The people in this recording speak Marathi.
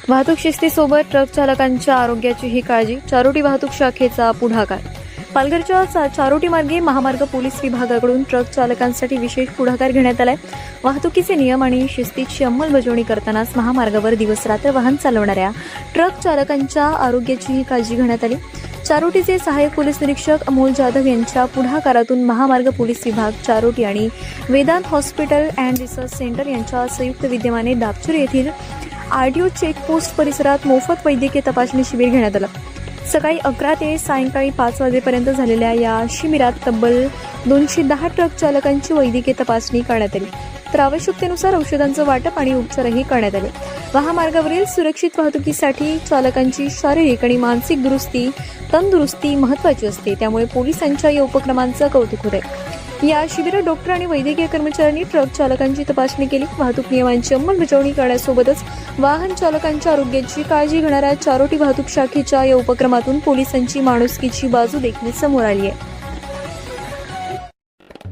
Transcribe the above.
वाहतूक शिस्तीसोबत ट्रक चालकांच्या आरोग्याचीही काळजी. चारोटी वाहतूक शाखेचा पुढाकार. पालघरच्या चारोटी मार्गे महामार्ग पोलीस विभागाकडून ट्रक चालकांसाठी विशेष पुढाकार घेण्यात आलाय. वाहतुकीचे नियम आणि शिस्तीची अंमलबजावणी करतानाच महामार्गावर दिवसरात्र वाहन चालवणाऱ्या ट्रक चालकांच्या आरोग्याचीही काळजी घेण्यात आली. चारोटीचे सहाय्यक पोलीस निरीक्षक अमोल जाधव यांच्या पुढाकारातून महामार्ग पोलीस विभाग, चारोटी आणि Vedant hospital and research centre यांच्या संयुक्त विद्यमाने दापचुरी येथील आरटीओ चेकपोस्ट परिसरात मोफत वैद्यकीय तपासणी शिबिर घेण्यात आलं. सकाळी 11 ते सायंकाळी 5 वाजेपर्यंत झालेल्या या शिबिरात तब्बल 210 ट्रक चालकांची वैद्यकीय तपासणी करण्यात आली. तर आवश्यकतेनुसार औषधांचं वाटप आणि उपचारही करण्यात आले. महामार्गावरील सुरक्षित वाहतुकीसाठी चालकांची शारीरिक आणि मानसिक तंदुरुस्ती महत्त्वाची असते. त्यामुळे पोलिसांच्या या उपक्रमांचं कौतुक होत आहे. या शिबिरात डॉक्टर आणि वैद्यकीय कर्मचाऱ्यांनी ट्रक चालकांची तपासणी केली. वाहतूक नियमांची अंमलबजावणी करण्यासोबतच वाहन चालकांच्या आरोग्याची काळजी घेणाऱ्या चारोटी वाहतूक शाखेच्या या उपक्रमातून पोलिसांची माणुसकीची बाजू देखील समोर आली आहे.